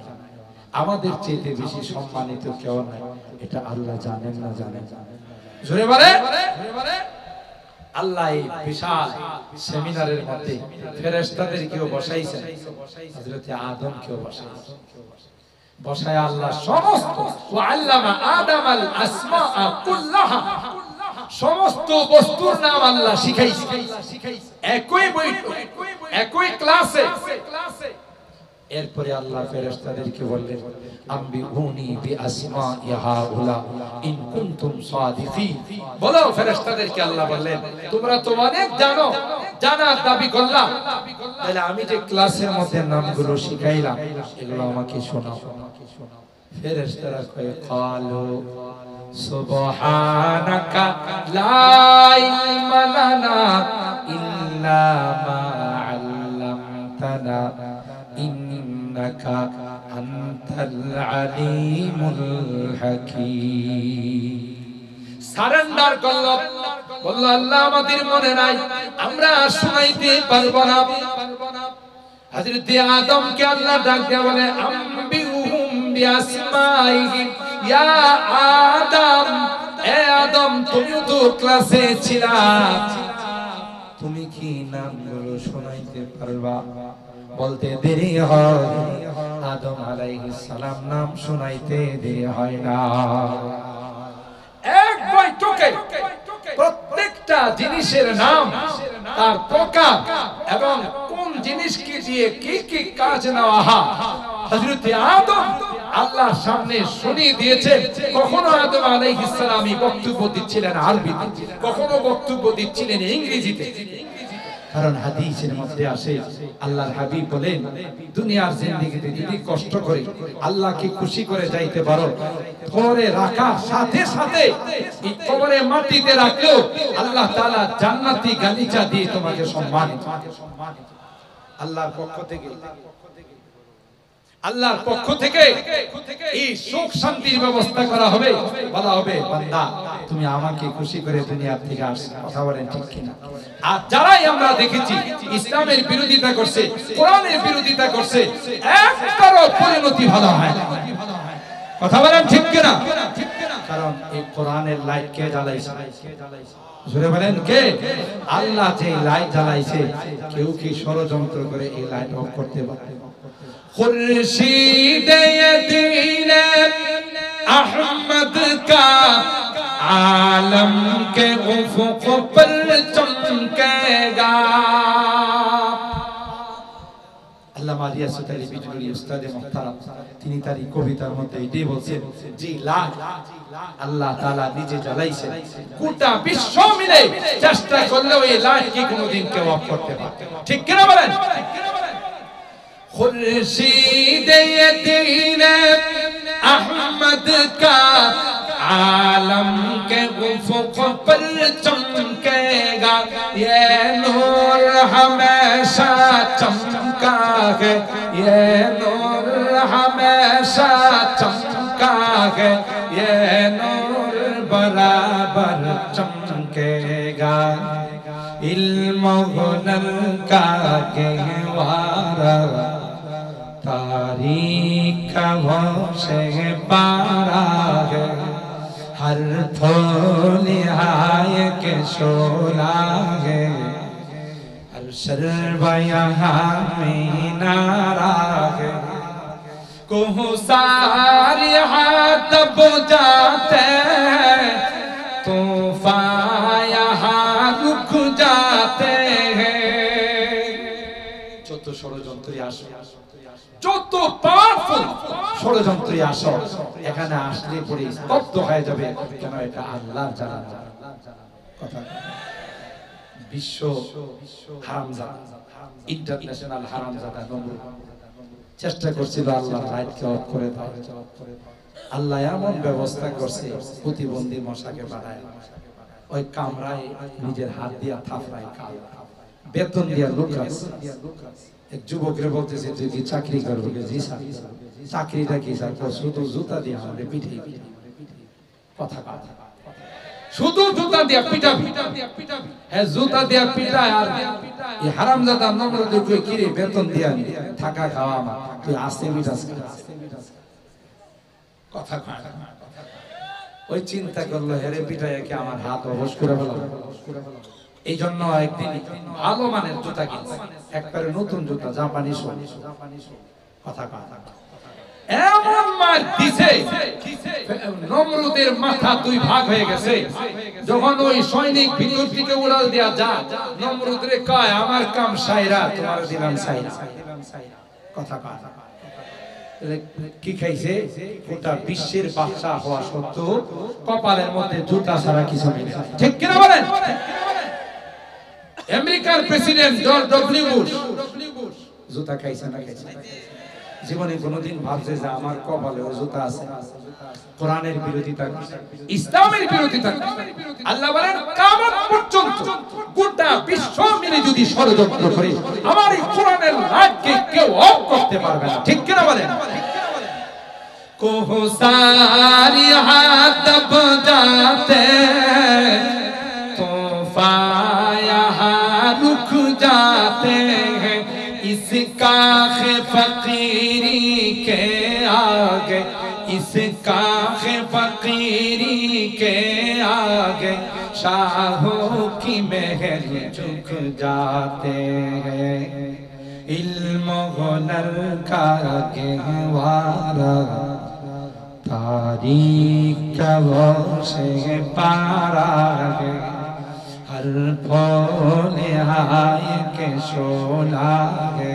আমাদের চেয়ে বেশি সম্মানিত কেউ নাই, এটা আল্লাহ জানেন না? জানেন? জোরে বলে। আল্লাহ এই বিশাল সেমিনারের মধ্যে ফেরেশতাদের কেউ বসাইছেন, হযরত আদম কেউ বসাইছেন, বসায় আল্লাহ সমস্ত ওয়া আল্লামা আদামাল আসমাআ কুল্লাহা, সমস্ত বস্তুর নাম আল্লাহ শিখাইছে। একই বই, একই ক্লাসে এরপরে আল্লাহ ফেরেশতাদেরকে বললেন আম্বিউনি বিআসমাই হাউলা ইন কুনতুম সাদিকিন। বলো ফেরেশতাদেরকে আল্লাহ বললেন তোমরা তো অনেক জানো, জানার দাবি করলাম, তাহলে আমি যে ক্লাসের মধ্যে নামগুলো শিখাইলাম এগুলো আমাকে শোনাও। ফেরেশতারা কয় ক্বালু সুবহানাকা লা ইলমা লানা ইল্লা মা আল্লামতানা ইন্নাকা আনতাল আলিমুল হাকীম। সারেন্ডার করল, বলল আল্লাহ আমাদের মনে নাই, আমরা শুনাইতে পারবো না। হযরত আদমকে আল্লাহ ডাক দিয়ে বলে আম্বিউহুম বিআসমাইহিম ইয়া আদম, এ আদম তুমি তো ক্লাসে ছিলা, তুমি কি নামগুলো শোনাইতে পারবা? বলতে দেরি হয়, আদম আলাইহিস সালাম নাম শোনাইতে দেরি হয় না। এক বৈঠকে প্রত্যেকটা জিনিসের নাম, তার প্রকার এবং কোন জিনিসকে দিয়ে কি কি কাজ নেওয়া হয় হযরত আদম আল্লাহর সামনে শুনিয়ে দিয়েছেন। কখনো আদম আলাইহিস সালাম বক্তব্য দিচ্ছিলেন আরবিতে, কখনো বক্তব্য দিচ্ছিলেন ইংরেজিতে। কারণ হাদিসের মধ্যে আসে আল্লাহর হাবিব বলেন দুনিয়ার জিন্দেগিতে যদি কষ্ট করে আল্লাহকে খুশি করে যাইতে পারো, কবরে রাখা সাথে সাথে এই কবরে মাটিতে রাখলেও আল্লাহ তাআলা জান্নাতি গালিচা দিয়ে তোমাকে সম্মানিত। আল্লাহর পক্ষ থেকে, আল্লাহর পক্ষ থেকে এই সুখ শান্তির ব্যবস্থা করা হবে। বলা হবে বান্দা তুমি আমাকে খুশি করে দুনিয়া থেকে আসো। কথা বলেন ঠিক কিনা? আর যারাই আমরা দেখেছি ইসলামের বিরোধিতা করছে, কোরআনের বিরোধিতা করছে, একবারও পরিণতি ভালো হয় না। কথা বলেন ঠিক কিনা? কারণ এই কোরআনের লাইট কে জ্বালাইছে? জোরে বলেন কে? আল্লাহ যে লাইট জ্বালাইছে, কেউ কি ষড়যন্ত্র করে এই লাইট অফ করতে পারে? खुर्शीद दीन अहमद का आलम के उफ़ुक़ पर चमकेगा। আল্লামা রিয়াসত আলী বিজলি উস্তাদে মুহতারাম তিনি তার এই কবিতার মধ্যে এটাই বলছেন যে লাইট আল্লাহ তাআলা নিজে জ্বালাইছেন, গোটা বিশ্ব মিলে চেষ্টা করলেও এই লাইট কি কোনোদিন কেউ অফ করতে পারবে? ঠিক কিনা বলেন? खुर्शीद दीन अहमद का आलम के उफ़ुक़ पर चमकेगा, ये नूर हमेशा चमका है, ये नूर हमेशा चमका है, ये नूर बराबर चमकेगा। इल्म हुनर का गहवारा तारीख से पारा है, हर थोलिहाय के शोला है, हर शर्ब यहाँ में नारा है। कोहसार यहाँ तब जाते हैं, तूफान यहाँ रुक जाते हैं। যত ষড়যন্ত্রী আসো, যত পাওয়ারফুল ষড়যন্ত্রী আসো, এখানে আসলে পরে স্তব্ধ হয়ে যাবে, কেন এটা আল্লাহর জানা। কথা বিশ্ব হারামজাদা, ইন্টারন্যাশনাল হারামজাদা নমরুদ চেষ্টা করছিল আল্লাহর লাইটকে অফ করে দাও। আল্লাহ এমন ব্যবস্থা করছে প্রতিবন্ধী মশাকে বানায় ওই কামরায় নিজের হাত দিয়া থাপড়ায় খায়, বেতন দিয়া লোক রাখছে। এক যুবকরে বলতেছে তুই কি চাকরি করবি? জি স্যার। চাকরিটা কি স্যার? শুধু জুতা দিয়ে আমাদের পিঠে। কথা কথা শুধু জুতা দিয়া পিটাবি, হ্যাঁ জুতা দিয়া পিটায়। আর এই হারামজাদা নমরুদ কই কি রে বেতন দিয়া থাকা খাওয়া আমার, তুই আসতে বিটাস। কথা কথা ওই চিন্তা করলো হেরে পিটায় কি আমার হাত অবশ করে ফেলাম। এই জন্য একদিন ভালো মানের জুতা কিনছে, একবারে নতুন জুতা, জাপানি শু। কথা কথা এমন মার দিছে নমরুদের মাথা দুই ভাগ হয়ে গেছে। যখন ওই সৈনিক ভিতর থেকে উড়াল দেয়া যা, নমরুদ রে কয় আমার কাম সাইরা, তোমার দিলাম সাইরা। কথা কয় কি খাইছে গোটা বিশ্বের বাদশা হওয়া সত্ত্বেও কপালের মধ্যে জুতা ছাড়া কিছু নেই ঠিক কিনা বলেন আমেরিকার প্রেসিডেন্ট জর্জ ডব্লিউ বুশ জুতা খাইছে না খাইছে জীবনে কোনোদিন ভাবছে যে আমার কপালে জুতা আছে কোরআনের বিরোধিতা ইসলামের বিরোধিতা আল্লাহ বলেন কিয়ামত পর্যন্ত গোটা বিশ্ব মিলে যদি ষড়যন্ত্র করে আমার এই কোরআনের রাজকে কেউ অফ করতে পারবে না ঠিক কিনা বলেন কোহসারি হাত বজাতে तूफ़ान यहाँ रुक जाते हैं इस काख़ फ़क़ीरी के आगे इस काख़ फ़क़ीरी के आगे शाहों की महल झुक जाते हैं इल्म हुनर का गहवारा तारीख का वो से पारा है हर फूल हाय के शोला है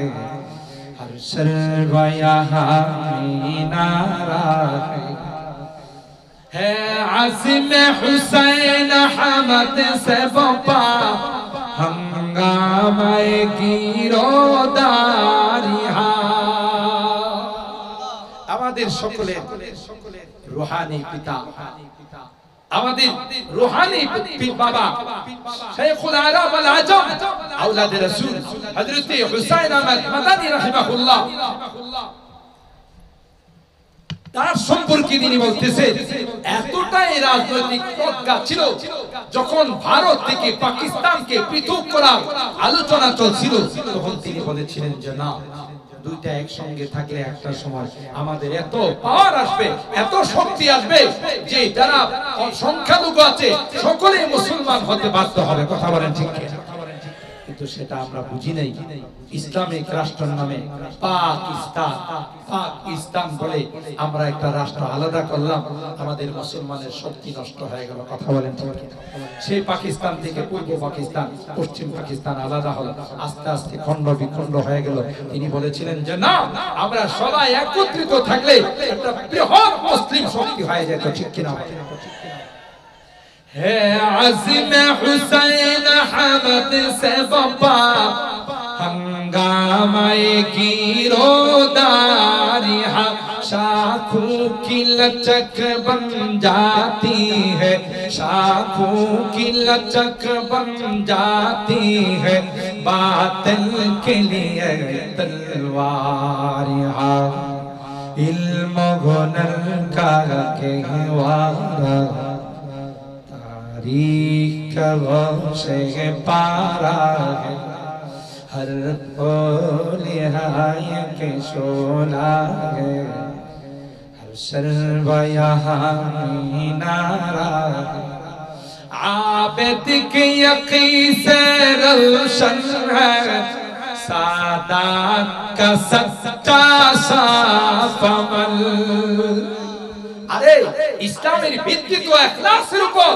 हर सर्व यहाँ मीनारा है आज़िम हुसैन हमद से बपा हंगामे गिरोदारिहा আমাদের সকলের রূহানি পিতা আমাদের রূহানি বাবা শাইখুল আরব আল আজম আওলাদ রাসূল হযরত হুসাইন আহমদ মাদানী রাহিমাহুল্লাহ তার সম্পর্কে তিনি বলতেছেন এতটাই রাজনৈতিক প্রজ্ঞা ছিল যখন ভারত থেকে পাকিস্তানকে পৃথক করার আলোচনা চলছিল তখন তিনি বলেছিলেন যে না দুইটা একসঙ্গে থাকলে একটা সময় আমাদের এত পাওয়ার আসবে এত শক্তি আসবে যে যারা সংখ্যালঘু আছে সকলেই মুসলমান হতে বাধ্য হবে কথা বলেন ঠিক কি কিন্তু সেটা আমরা বুঝি নাই ইসলামিক রাষ্ট্রের নামে পাকিস্তান বলে আমরা একটা রাষ্ট্র আলাদা করলাম আমাদের মুসলমানের শক্তি নষ্ট হয়ে গেল কথা বলেন ঠিক কি সেই পাকিস্তান থেকে পূর্ব পাকিস্তান পশ্চিম পাকিস্তান আলাদা হলো আস্তে আস্তে খণ্ড বিখণ্ড হয়ে গেল তিনি বলেছিলেন যে না আমরা সবাই একত্রিত থাকলে একটা বৃহৎ মুসলিম শক্তি হয়ে যেত ঠিক কিনা है आज़िम हुसैन हमद से बपा हंगामे गिरोदारिहा शाखों की लचक बन जाती है शाखों की लचक बन जाती है बातिल के लिए तलवारिहा इल्म हुनर का गहवारा तारीख का वो से पारा है हर फूल हाय के शोला है हर सर्व यहाँ मीनारा है आबिद के यकीन से रोशन है सादात का सच्चा साफ अमल আরে ইসলামের ভিত্তি তো ইখলাসের উপর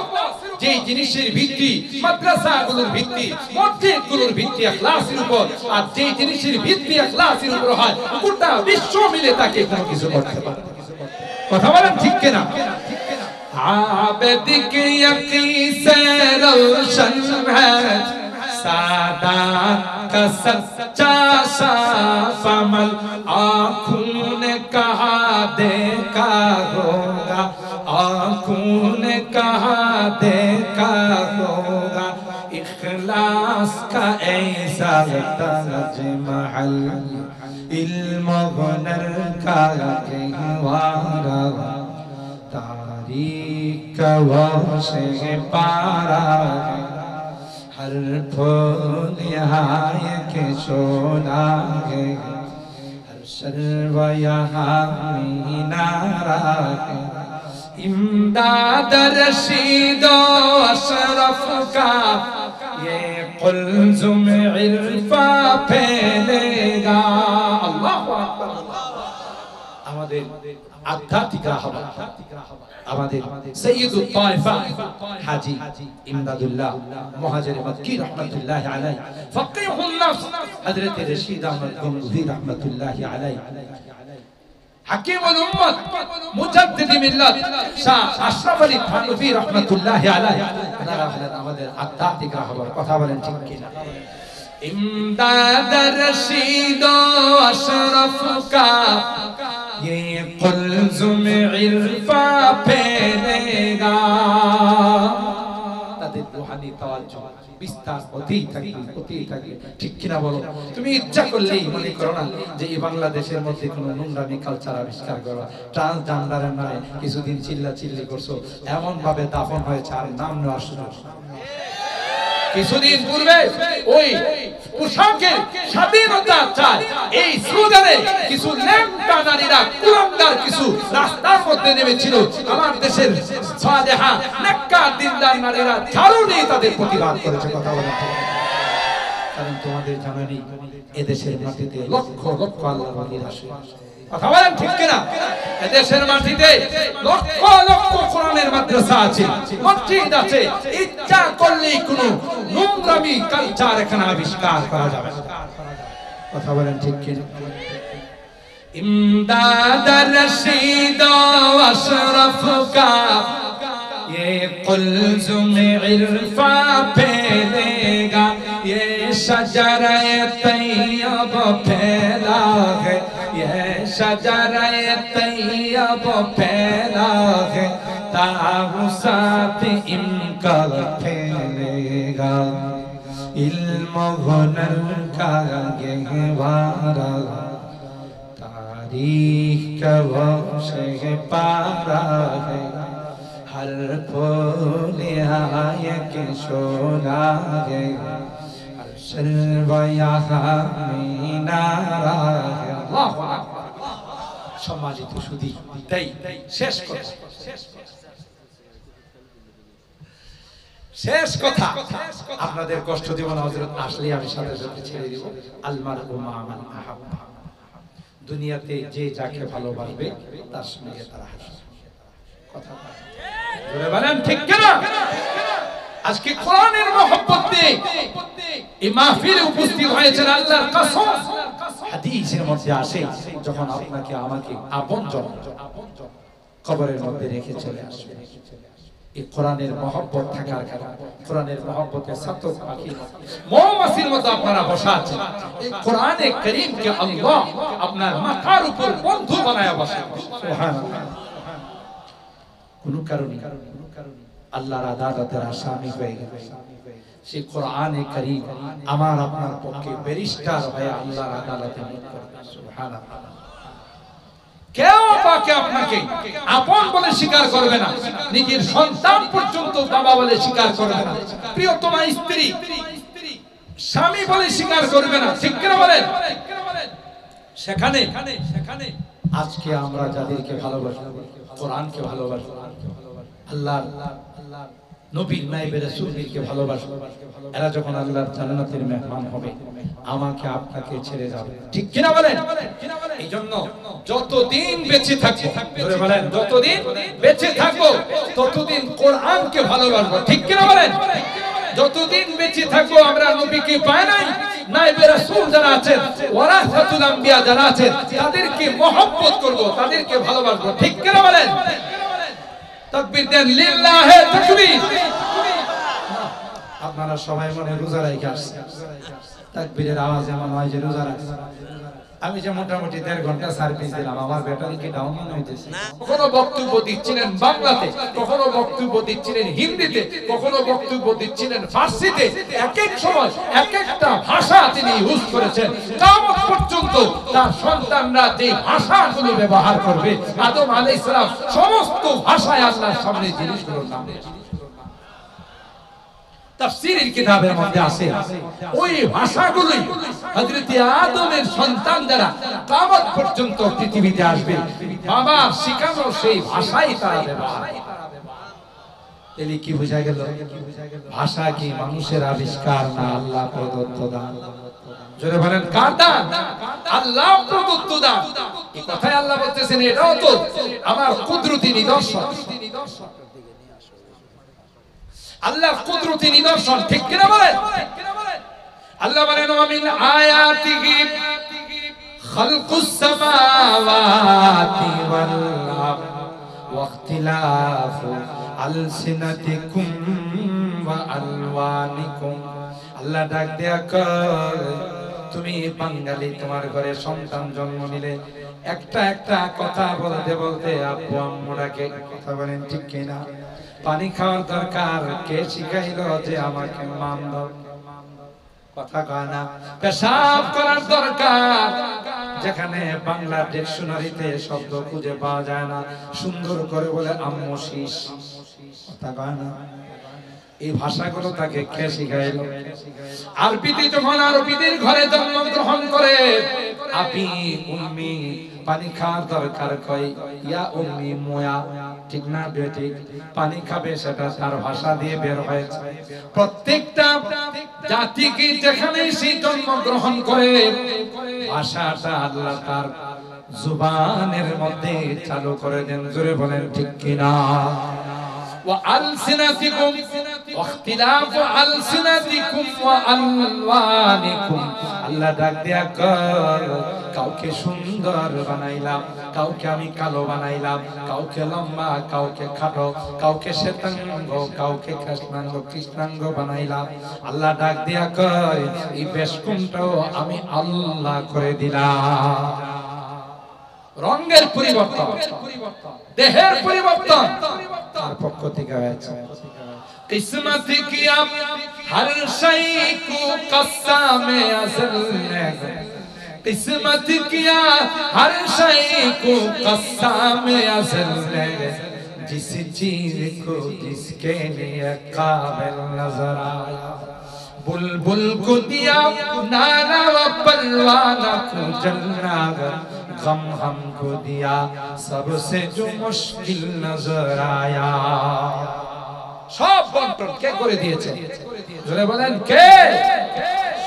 যে জিনিসের ভিত্তি মাদ্রাসাগুলোর ভিত্তি মসজিদগুলোর ভিত্তি ইখলাসের উপর আর যে জিনিসের ভিত্তি ইখলাসের উপর হয় গোটা বিশ্ব মিলে তাকে কোনো কিছু করতে পারে কথা বলেন ঠিক কিনা আবেদ কে ইয়াকিন সে রোশন হ্যায় सादात का सच्चा साफ अमल आँखों ने कहा देखा होगा आँखों ने कहा देखा होगा इखलास का ऐसा ताजमहल इल्म हुनर का गहवारा तारीख का वो से पारा हर फूल हाय के शोला है हर सर्व यहाँ मीनारा है इमदाद रशीद अशरफ का ये कुल्ज़ुम इरफा फैलेगा अल्लाहु अकबर আমাদের আধ্যাত্মিক রাহবার আমাদের সাইয়্যিদুত তায়েফা হাজী ইমদাদুল্লাহ মুহাজির মক্কি রাহমাতুল্লাহি আলাইহি ফাকিহুন নাফস হযরত রশিদ আহমদ গঙ্গোহী রাহমাতুল্লাহি আলাইহি হাকিমুল উম্মত মুজাদ্দিদ মিল্লাত শাহ আশরাফ আলী থানভী রাহমাতুল্লাহি আলাইহি তারা হলেন আমাদের আধ্যাত্মিক রাহবার। কথা বলেন ঠিক কিনা? इमदाद रशीद अशरफ का ये कुल्जुम इरफा फैलेगा। তাদের রূহানি তাওয়াজ্জুহ বিস্তার হতেই থাকবে ঠিক কিনা বলো? তুমি ইচ্ছা করলেই মনে করো না যে এই বাংলাদেশের মধ্যে কোনো নোংরামি কালচার আবিষ্কার করা, ট্রান্সজেন্ডারের নামে কিছুদিন চিল্লাচিল্লি করছো, এমন ভাবে দাফন হয়েছে আর নাম নেওয়ার সুযোগ। কিছুদিন পূর্বে ওই পোশাকের স্বাধীনতা চায় এই স্লোগানে কিছু ল্যাংটা নারীরা কুলাঙ্গার কিছু রাস্তার মধ্যে নেমেছিল। আমার দেশের সালেহা নেককার দিনদার নারীরা ঝাড়ু নিয়ে তাদের প্রতিবাদ করেছে। কথা বলেন ঠিক? কারণ তোমাদের জানেনই এদেশের মাটিতে লক্ষ লক্ষ আল্লাহর ওয়ালিরা আসে। কথা বলেন ঠিক কিনা? এদেশের মাটিতে লক্ষ লক্ষ কোরআনের মাদ্রাসা আছে, মসজিদ আছে। ইচ্ছা করলেই কোনো নোংরামি কালচার এখানে আবিষ্কার করা যাবে। কথা বলেন ঠিক কিনা? ইমদাদ রশিদ আশরাফ কা ये कुल्जुम इरफा फैलेगा, ये शजरे तैयब फैला है, ये शजरे तैयब फैला है, ताउसात इनका फैलेगा, इल्म हुनर का गहवारा तारीख का वो शहपारा है, हर फूल आए के शोला है, हर शर्वा यहाँ मीनारा है। अल्लाहु আকবার। সম্মানিত সুধী, তাই শেষ কথা আপনাদের কষ্ট দিব না হযরত, আসলে আমি সাথে সাথে ছেড়ে দিব। আলমার উমা মান আহাব্বা, দুনিয়াতে যে যাকে ভালোবাসবে তার সঙ্গে তারা হাসবে। কথা জোরে বলেন ঠিক কিনা? আজকে কোরআনের মহব্বত নিয়ে এই মাহফিলে উপস্থিত হয়েছেন আল্লাহর কসম। হাদিসের মধ্যে আসে যখন আপনাকে আমাকে আপনজন কবরের মধ্যে রেখে চলে আসবে, এই কোরআনের মহব্বত থাকার কারণে, কোরআনের মহব্বতে সাতক পাখি মৌমাছির মতো আপনারা বসা আছেন। এই কোরআনে কারীমকে আল্লাহ আপনার মাথার উপর বন্ধু বানায়া বসে। সুবহানাল্লাহ। কোন কারণে আল্লাহর আদালতের আসামি হয়ে গেল সেই কোরআনে কারীম আমার আপনার পক্ষে ব্যারিস্টার হয়ে আল্লাহর আদালতে মুখ করবে। সুবহানাল্লাহ। কেউ পাকে আপনাকে আপন বলে স্বীকার করবে না, নিজের সন্তান পর্যন্ত বাবা বলে স্বীকার করবে না, প্রিয়তমা স্ত্রী স্বামী বলে স্বীকার করবে না। ঠিক কিনা বলেন? সেখানে আজকে আমরা যাদেরকে ভালোবাসি, কোরআনকে ভালোবাসি, আল্লাহর নবীর নায়েবে রাসূলকে ভালোবাসি, এরা যখন আল্লাহর জান্নাতের মেহমান হবে আমাকে আপনাকে ছেড়ে যাবে। ঠিক কিনা বলেন? এইজন্য যতদিন বেঁচে থাকবো, ধরে বলেন যতদিন বেঁচে থাকবো ততদিন কোরআনকে ভালোবাসবো। ঠিক কিনা বলেন? যতদিন বেঁচে থাকবো আমরা নবীকে পাই নাই, নায়েবে রাসূল যারা আছেন, ওয়ারাসাতুল আম্বিয়া যারা আছেন, তাদেরকে মহব্বত করব, তাদেরকে ভালোবাসবো। ঠিক কিনা বলেন? তাকবীর দেন, লিল্লাহি তাকবীর। আপনারা সবাই মনে রোজা রাখা আসছেন, তাকবীরের আওয়াজ এমন হয় যে রোজা রাখছেন। আমি যে মোটামুটি 1.5 ঘন্টা সার্ভিস দিলাম, আমার ব্যাটারি কি ডাউন হইতেছে? কখনো বক্তব্য দিচ্ছিলেন বাংলাতে, কখনো বক্তব্য দিচ্ছিলেন হিন্দিতে, কখনো বক্তব্য দিচ্ছিলেন ফার্সিতে। এক এক সময় এক একটা ভাষা তিনি ইউজ করেছেন। কিয়ামত পর্যন্ত তার সন্তানরা যে ভাষাগুলো ব্যবহার করবে, আদম আলাইহিস সালাম সমস্ত ভাষায় আল্লাহর সামনে জিনিসগুলোর নাম দিয়েছেন। তাফসীরের কিতাবের মধ্যে আছে ওই ভাষাগুলোই হযরত আদমের সন্তান দ্বারা কিয়ামত পর্যন্ত পৃথিবীতে আসবে, বাবা শিখানো সেই ভাষাই তারা ব্যবহার করবে। তাহলে কি বোঝা গেল? ভাষা কি মানুষের আবিষ্কার না আল্লাহ প্রদত্ত দান? জোরে বলেন কার দান? আল্লাহ প্রদত্ত দান। এই কথাই আল্লাহ বলতেছেন এটাও তো আমার কুদরতি নিদর্শন। আল্লাহর কুদরতি নিদর্শন, ঠিক কিনা বলেন? আল্লাহ বলেন ওয়া মিন আয়াতিহি খালকুস সামাওয়াতি ওয়াল আরদ ওয়া ইখতিলাফু আলসিনাতিকুম ওয়া আলওয়ানিকুম। আল্লাহ ডাক দেয়া কয়, তুমি বাঙালি, তোমার ঘরে সন্তান জন্ম নিলে একটা একটা কথা বলতে বলতে আব্বু আম্মু ডাকে। কথা বলেন ঠিক কিনা? পানি খাওয়ার দরকার কে শিখাইলো যে আমাকে মান দাও? কথা কয় না। পেশাব করার দরকার, যেখানে বাংলা ডিকশনারিতে শব্দ খুঁজে পাওয়া যায় না, সুন্দর করে বলে আম্মু শীষ। কথা কয় না। এই ভাষাগুলো তাকে কে শিখাইলো? আরবিতে যখন আরবিদের ঘরে জন্মগ্রহণ করে আপি উম্মি পানি খাওয়ার দরকার কয় ইয়া উম্মি মুয়া, ঠিক না বেটি? পানি খাবে সেটা তার ভাষা দিয়ে বের হয়েছে। প্রত্যেকটা জাতিকে যেখানে সে জন্মগ্রহণ করে ভাষাটা আল্লাহ তার জুবানের মধ্যে চালু করে দেন। জোরে বলেন ঠিক কিনা? وألسنتكم واختلاف ألسنتكم وألوانكم। আল্লাহ ডাক দেয়া কয়, কাউকে সুন্দর বানাইলাম, কাউকে আমি কালো বানাইলাম, কাউকে লম্বা, কাউকে খাটো, কাউকে শ্বেতাঙ্গ, কাউকে কৃষ্ণাঙ্গ বানাইলাম। আল্লাহ ডাক দেয়া কয়, এই বেশকুমটাও আমি আল্লাহ করে দিলাম। রঙের পরিবর্তন, দেহের পরিবর্তন তার পক্ষ থেকে হয়েছে। কিসমত কিয়া হর শাই কো কসামে আসল নে, কিসমত কিয়া হর শাই কো কসামে আসল নে, जिस चीज को जिसके लिए काबिल नजर आया। बुलबुल को दिया नाना व परवाना को जलना, गम हमको दिया सबसे जो मुश्किल नजर आया। সব বন্টন কে করে দিয়েছে? জোরে বলেন কে?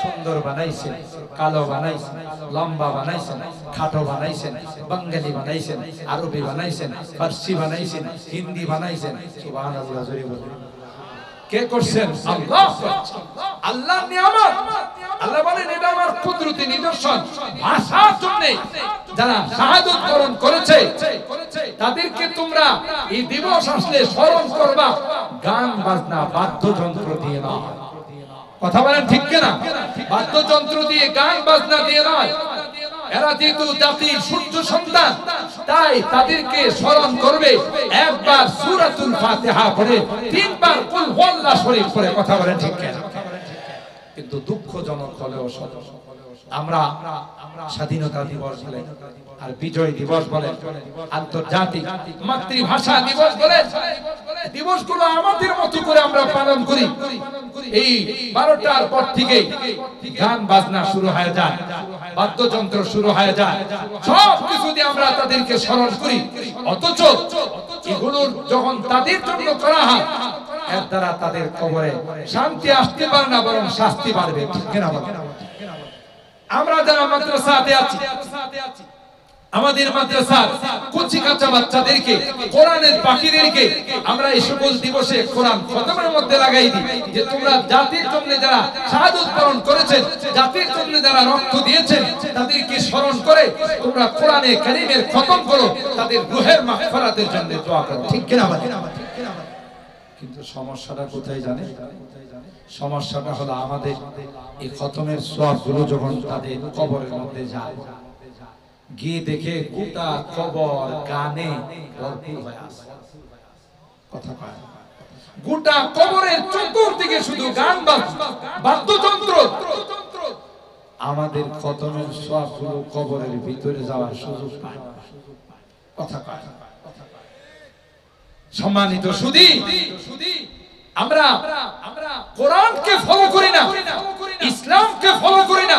সুন্দর বানাইছেন, কালো বানাইছেন, লম্বা বানাইছেন, খাটো বানাইছেন, বাঙালি বানাইছেন, আরবি বানাইছেন, ফার্সি বানাইছেন, হিন্দি বানাইছেন। সুবহানাল্লাহ। জোরে বলেন কে করছেন? আল্লাহ। আল্লাহর নিয়ামত। আল্লাহ বলেন এটা আমার কুদরতি নিদর্শন। ভাষার জন্য যারা শাহাদাত বরণ করেছে তাদেরকে তোমরা এই দিবস আসলে স্মরণ করবা গান বাজনা বাদ্যযন্ত্র দিয়ে না। কথা বলেন ঠিক কিনা? বাদ্যযন্ত্র দিয়ে গান বাজনা দিয়ে নয়। এরা যেহেতু জাতির সূর্য সন্তান, তাই তাদেরকে স্মরণ করবে একবার সূরাতুল ফাতিহা পড়ে, তিনবার কুল হুয়াল্লাহু শরীফ পড়ে। কথা বলেন ঠিক কিনা? কিন্তু দুঃখজনক হলেও সত্য, আমরা স্বাধীনতা দিবস বলে আর বিজয় দিবস বলে, আন্তর্জাতিক মাতৃভাষা দিবস বলে দিবসগুলো আমাদের মতো করে আমরা পালন করি। এই 12টার পর থেকে গান বাজনা শুরু হয়ে যায়, বাদ্যযন্ত্র শুরু হয়ে যায়, সব কিছু দিয়ে আমরা তাদেরকে স্মরণ করি। অথচ এগুলো যখন তাদের জন্য করা হয়, এর দ্বারা তাদের কবরে শান্তি আসতে পারে না, বরং শাস্তি বাড়বে। ঠিক কিনা বলেন? আমরা যারা মাদ্রাসাতে আছি, আমাদের মাদ্রাসার কচি কাঁচা বাচ্চাদেরকে, কোরআনের পাখিদেরকে আমরা এই সকল দিবসে কোরআন খতমের মধ্যে লাগাই দিই যে তোমরা জাতির জন্য যারা শাহাদাত বরণ করেছেন, জাতির জন্য যারা রক্ত দিয়েছেন, তাদেরকে স্মরণ করে তোমরা কোরআনে কারীমের খতম করো, তাদের রূহের মাগফিরাতের জন্য দোয়া করো। ঠিক কিনা বলেন? কিন্তু সমস্যাটা কোথায় জানেন? সমস্যাটা হলো আমাদের এই খতমের সওয়াবগুলো যখন তাদের কবরের মধ্যে যায়, গিয়ে দেখে গোটা কবর গানে ভরপুর হয়ে আছে। কথা কয় গোটা কবরের চতুর্দিকে শুধু গান বাদ্যযন্ত্র। আমাদের খতমের সওয়াবগুলো কবরের ভিতরে যাওয়ার সুযোগ পায় না। কথা কয় সম্মানিত সুধী, আমরা কোরআনকে ফলো করি না, ইসলামকে ফলো করি না।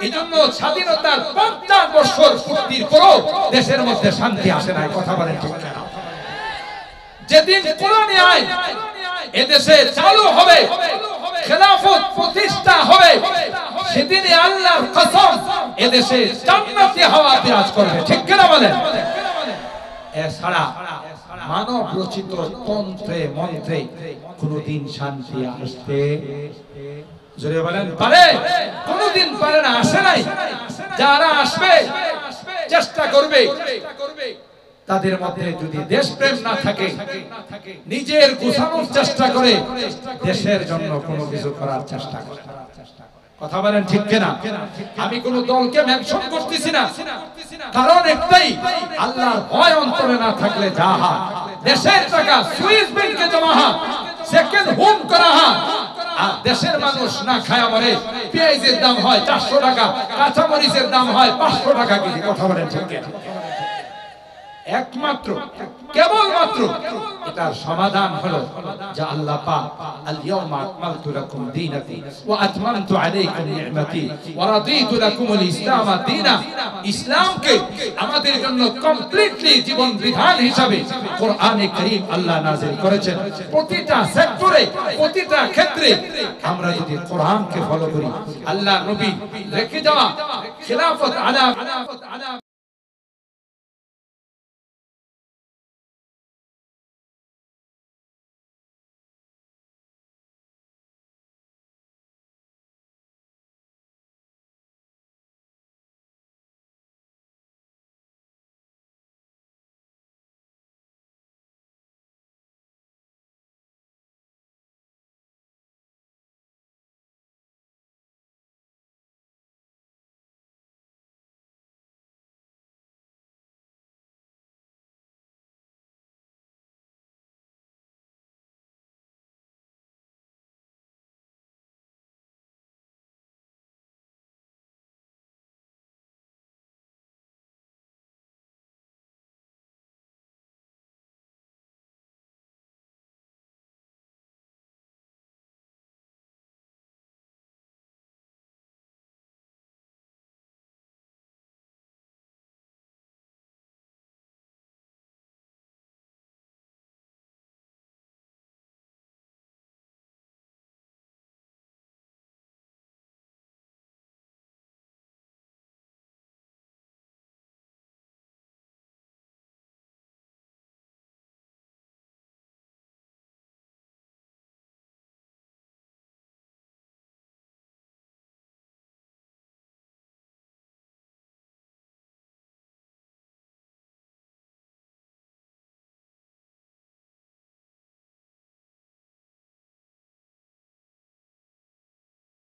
এইজন্য স্বাধীনতার 50 বছর পূর্তির পরও দেশের মধ্যে শান্তি আসে না। কথা বলেন ঠিক না? যেদিন কোরআনী আইন এদেশে চালু হবে, খেলাফত প্রতিষ্ঠা হবে, সেদিনে আল্লাহর কসম এদেশে জান্নাতি হাওয়া বিরাজ করবে, ঠিক কিনা বলেন? এছাড়া মানব রচিত তন্ত্রে মন্ত্রে কোনদিন শান্তি আসতে জোরে বলেন পারে? কোনদিন পারে না, আসে নাই। যারা আসবে চেষ্টা করবে, তাদের মধ্যে যদি দেশপ্রেম না থাকে, নিজের গোছানোর চেষ্টা করে, দেশের জন্য কোনো কিছু করার চেষ্টা করে। কথা বলেন ঠিক কিনা? আমি কোন দলকে মেনশন করতেছি না, কারণ একটাই, আল্লাহর ভয় অন্তরে না থাকলে যাহা দেশের টাকা সুইস ব্যাংকে জমা হয়, সেকেন্ড হোম করা হয়, আর দেশের মানুষ না খায়া মরে। পেঁয়াজের দাম হয় 400 টাকা, কাঁচামরিচের দাম হয় 500 টাকা কেজি। কথা বলেন ঠিক কিনা? একমাত্র কেবলমাত্র এটার সমাধান হলো যে আল্লাহ পাক আল ইয়াউমা আকমালতু লাকুম দীনাকুম ওয়া আতমামতু আলাইকুম নি'মাতি ওয়া রাদিতু লাকুমুল ইসলাম দীনা। ইসলামকে আমাদের জন্য কমপ্লিটলি জীবন বিধান হিসাবে কোরআনে কারীম আল্লাহ নাযিল করেছেন। প্রতিটা সেক্টরে, প্রতিটা ক্ষেত্রে আমরা যদি কোরআনকে ফলো করি, আল্লাহ নবী রেখে যাওয়া খিলাফত আলা